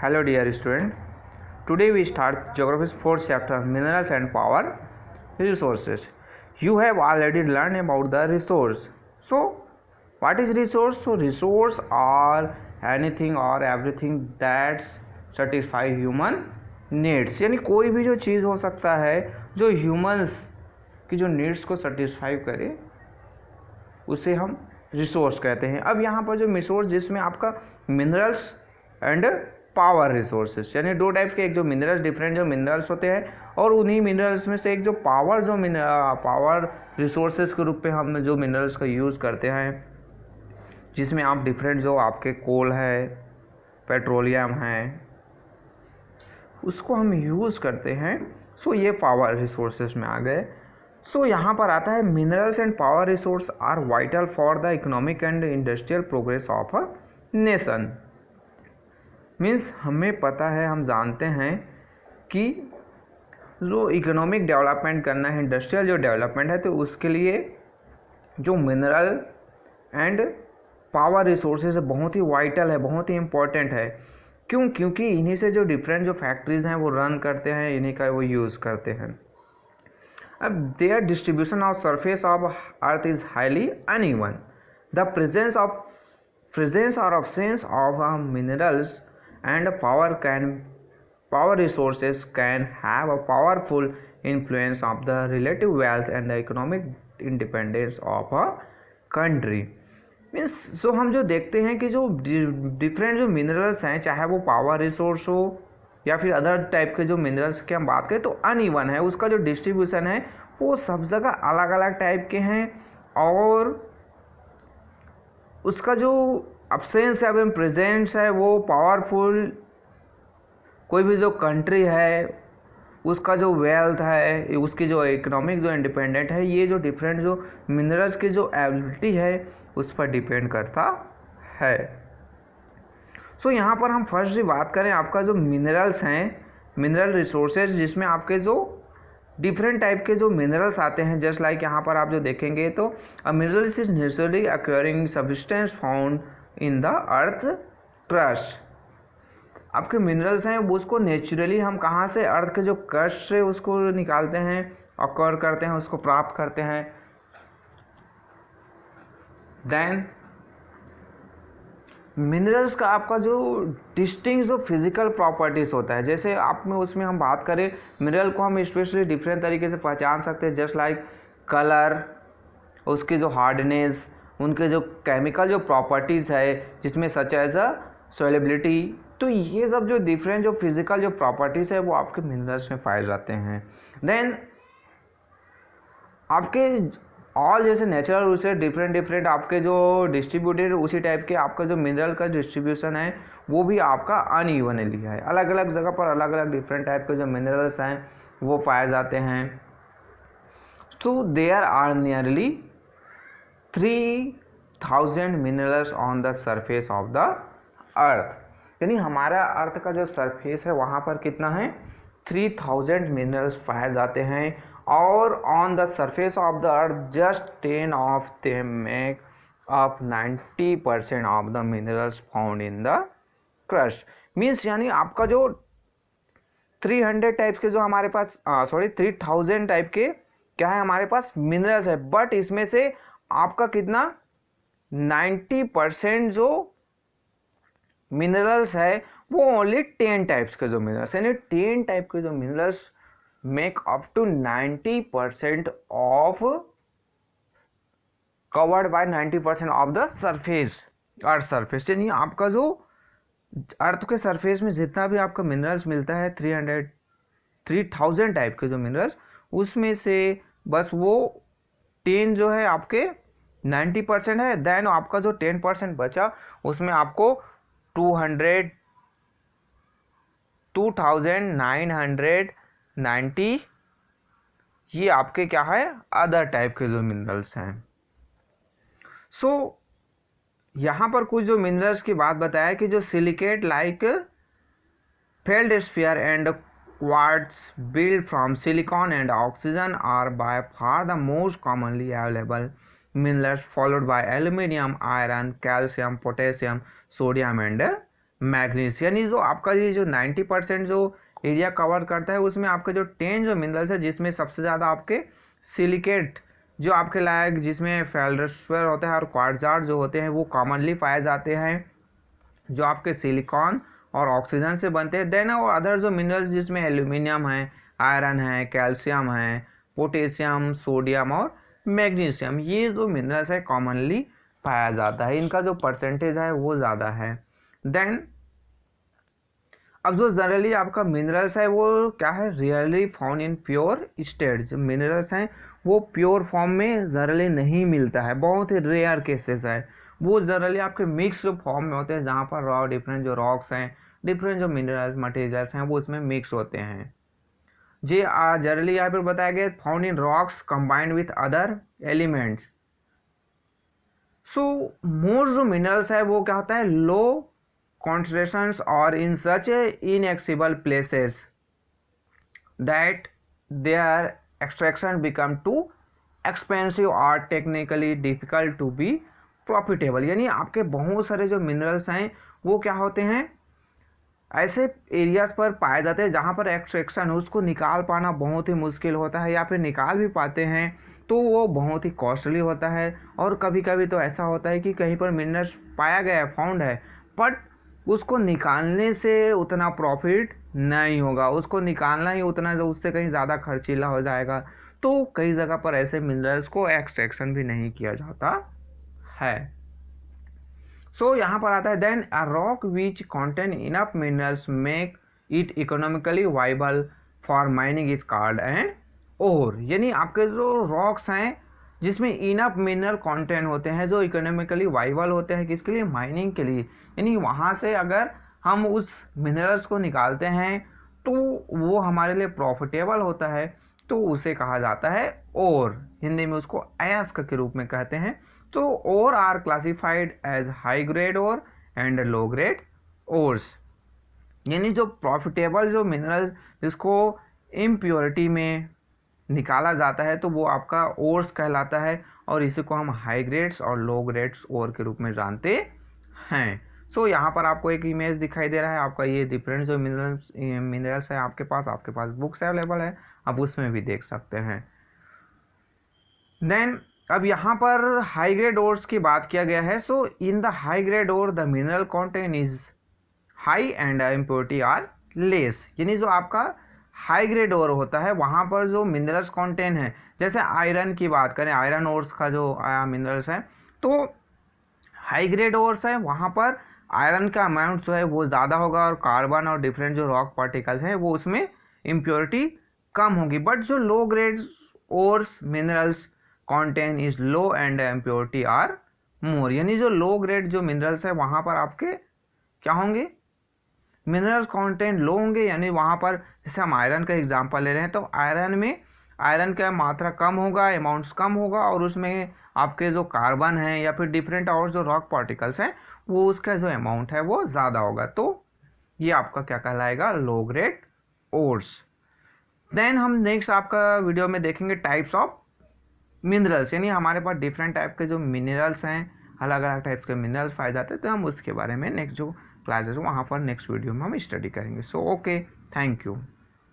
Hello dear student. Today we start Geography's fourth chapter Minerals and Power Resources. You have already learned about the resource. So what is resource? So resource are anything or everything that satisfy human needs. यानी कोई भी जो चीज़ हो सकता है जो humans की जो नीड्स को सेटिस्फाई करे उसे हम रिसोर्स कहते हैं। अब यहाँ पर जो रिसोर्स जिसमें आपका मिनरल्स एंड पावर रिसोर्सेस यानी दो टाइप के, एक जो मिनरल्स डिफरेंट जो मिनरल्स होते हैं और उन्हीं मिनरल्स में से एक जो पावर रिसोर्सेज के रूप में हम जो मिनरल्स का यूज़ करते हैं जिसमें आप डिफरेंट जो आपके कोल है, पेट्रोलियम है, उसको हम यूज़ करते हैं। सो ये पावर रिसोर्सेज में आ गए। सो यहाँ पर आता है minerals and power resource are vital for the economic and industrial progress of a nation. Means हमें पता है, हम जानते हैं कि जो इकोनॉमिक डेवलपमेंट करना है, इंडस्ट्रियल जो डेवलपमेंट है, तो उसके लिए जो मिनरल एंड पावर रिसोर्सेज बहुत ही वाइटल है, बहुत ही इम्पोर्टेंट है। क्यों? क्योंकि इन्हीं से जो डिफरेंट जो फैक्ट्रीज हैं वो रन करते हैं, इन्हीं का वो यूज़ करते हैं। अब there distribution of surface of earth is highly uneven. The presence और absence of minerals and power resources can have a powerful influence of the relative wealth and the economic independence of a country. Means so हम जो देखते हैं कि जो different जो minerals हैं, चाहे वो पावर रिसोर्स हो या फिर अदर टाइप के जो मिनरल्स की हम बात करें, तो अनइवन है। उसका जो डिस्ट्रीब्यूशन है वो सब जगह अलग अलग टाइप के हैं और उसका जो अब्सेंस है एवं प्रेजेंस है वो पावरफुल। कोई भी जो कंट्री है उसका जो वेल्थ है, उसकी जो इकोनॉमिक जो इंडिपेंडेंट है, ये जो डिफरेंट जो मिनरल्स की जो एबिलिटी है उस पर डिपेंड करता है। सो यहाँ पर हम फर्स्ट ही बात करें आपका जो मिनरल्स हैं, मिनरल रिसोर्सेज, जिसमें आपके जो डिफरेंट टाइप के जो मिनरल्स आते हैं। जस्ट लाइक यहाँ पर आप जो देखेंगे तो uh minerals is naturally acquiring substance found in the earth crust. आपके मिनरल्स हैं वो उसको नेचुरली हम कहाँ से, अर्थ के जो क्रस्ट से उसको निकालते हैं, अक्वायर करते हैं, उसको प्राप्त करते हैं। देन मिनरल्स का आपका जो डिस्टिंक्ट जो फिजिकल प्रॉपर्टीज़ होता है, जैसे आप में उसमें हम बात करें मिनरल को हम स्पेशली डिफरेंट तरीके से पहचान सकते हैं। जस्ट लाइक कलर, उसकी जो हार्डनेस, उनके जो केमिकल जो प्रॉपर्टीज़ है जिसमें सच एज अ सोलेबिलिटी, तो ये सब जो डिफरेंट जो फिजिकल जो प्रॉपर्टीज़ है वो आपके मिनरल्स में पाए जाते हैं। देन आपके ऑल जैसे नेचुरल उससे डिफरेंट आपके जो डिस्ट्रीब्यूटेड उसी टाइप के आपका जो मिनरल का डिस्ट्रीब्यूशन है वो भी आपका अनइवनली है। अलग अलग जगह पर अलग अलग डिफरेंट टाइप के जो मिनरल्स हैं वो पाए जाते हैं। तो there are nearly 3000 minerals on the surface of the earth. यानी हमारा अर्थ का जो सरफेस है वहाँ पर कितना है, 3000 मिनरल्स पाए जाते हैं। और on the surface of the earth just 10 of them make up 90% of the minerals found in the crust. Means यानी आपका जो 300 टाइप्स के जो हमारे पास 3000 टाइप के क्या है हमारे पास मिनरल्स है, बट इसमें से आपका कितना 90% जो मिनरल्स है वो ओनली 10 टाइप्स के जो मिनरल्स यानी 10 टाइप के जो minerals make up to 90% of covered by 90% of the surface, earth surface. यानी आपका जो अर्थ के सरफेस में जितना भी आपका मिनरल्स मिलता है 3000 टाइप के जो मिनरल्स, उसमें से बस वो 10 जो है आपके 90% है। देन आपका जो 10% बचा उसमें आपको 2990 ये आपके क्या है अदर टाइप के जो मिनरल्स हैं। सो यहाँ पर कुछ जो मिनरल्स की बात बताया कि जो silicate like feldspar and quartz build from silicon and oxygen are by far the most commonly available minerals, followed by aluminium, iron, calcium, potassium, sodium and manganese, यानी जो आपका ये जो 90% जो एरिया कवर करता है उसमें आपके जो 10 जो मिनरल्स है जिसमें सबसे ज़्यादा आपके सिलिकेट जो आपके लायक जिसमें फेल्ड्सपर होता है और क्वार्ट्ज़ाइट जो होते हैं वो कॉमनली पाए जाते हैं जो आपके सिलिकॉन और ऑक्सीजन से बनते हैं। देन और अदर जो मिनरल्स जिसमें एल्यूमिनियम है, आयरन है, कैल्शियम है, पोटेशियम, सोडियम और मैग्नीशियम, ये जो मिनरल्स है कॉमनली पाया जाता है, इनका जो परसेंटेज है वो ज़्यादा है। देन अब जो जनरली आपका मिनरल्स है वो क्या है, rarely found in pure state. जो मिनरल्स हैं वो प्योर फॉर्म में जनरली नहीं मिलता है, बहुत ही रेयर केसेस है। वो जनरली आपके मिक्स फॉर्म में होते हैं जहाँ पर रॉ डिफरेंट जो रॉक्स हैं, डिफरेंट जो मिनरल्स मटेरियल्स हैं वो उसमें मिक्स होते हैं। जी जनरली यहाँ पर बताया गया found in rocks combined with other elements. So more जो मिनरल्स है वो क्या होता है, लो concentrations or in such a inaccessible places that their extraction become too expensive or technically difficult to be profitable। यानी आपके बहुत सारे जो मिनरल्स हैं वो क्या होते हैं, ऐसे एरियाज पर पाए जाते हैं जहाँ पर एक्सट्रैक्शन उसको निकाल पाना बहुत ही मुश्किल होता है, या फिर निकाल भी पाते हैं तो वो बहुत ही कॉस्टली होता है। और कभी कभी तो ऐसा होता है कि कहीं पर मिनरल्स पाया गया है, फाउंड है, बट उसको निकालने से उतना प्रॉफिट नहीं होगा, उसको निकालना ही उतना जो उससे कहीं ज़्यादा खर्चीला हो जाएगा। तो कई जगह पर ऐसे मिनरल्स को एक्सट्रैक्शन भी नहीं किया जाता है। सो यहाँ पर आता है then a rock which contain enough minerals make it economically viable for mining is called and ore. यानी आपके जो रॉक्स हैं जिसमें इनफ मिनरल कंटेंट होते हैं जो इकोनॉमिकली वाइबल होते हैं किसके लिए, माइनिंग के लिए, यानी वहाँ से अगर हम उस मिनरल्स को निकालते हैं तो वो हमारे लिए प्रॉफिटेबल होता है, तो उसे कहा जाता है ओर। हिंदी में उसको अयस्क के रूप में कहते हैं। तो ore are classified as high grade ore and low grade ores. यानी जो प्रॉफिटेबल जो मिनरल्स जिसको इम्प्योरिटी में निकाला जाता है तो वो आपका ओर्स कहलाता है, और इसी को हम हाई ग्रेड्स और लो ग्रेड्स ओर के रूप में जानते हैं। सो यहाँ पर आपको एक इमेज दिखाई दे रहा है आपका, ये डिफरेंट जो मिनरल्स है आपके पास बुक्स अवेलेबल है, आप उसमें भी देख सकते हैं। देन अब यहाँ पर हाई ग्रेड ओर्स की बात किया गया है। So in the high grade ore the mineral content is high and impurity are less. यानी जो आपका हाई ग्रेड ओर होता है वहाँ पर जो मिनरल्स कंटेंट है, जैसे आयरन की बात करें, आयरन ओर्स का जो मिनरल्स है, तो हाई ग्रेड ओर्स है वहाँ पर आयरन का अमाउंट जो है वो ज़्यादा होगा और कार्बन और डिफरेंट जो रॉक पार्टिकल्स हैं वो उसमें इम्प्योरिटी कम होगी। बट जो low grade ores minerals content is low and impurity are more. यानी जो लो ग्रेड जो मिनरल्स है वहाँ पर आपके क्या होंगे, मिनरल कंटेंट लो होंगे। यानी वहाँ पर जैसे हम आयरन का एग्जांपल ले रहे हैं तो आयरन में आयरन का मात्रा कम होगा, अमाउंट्स कम होगा, और उसमें आपके जो कार्बन है या फिर डिफरेंट और जो रॉक पार्टिकल्स हैं वो उसका जो अमाउंट है वो ज़्यादा होगा। तो ये आपका क्या कहलाएगा, लो ग्रेड ओर्स। देन हम नेक्स्ट आपका वीडियो में देखेंगे टाइप्स ऑफ मिनरल्स। यानी हमारे पास डिफरेंट टाइप के जो मिनरल्स हैं, अलग अलग टाइप्स के मिनरल्स पाए जाते हैं, तो हम उसके बारे में नेक्स्ट जो क्लासेस वहाँ पर नेक्स्ट वीडियो में हम स्टडी करेंगे। So okay, thank you.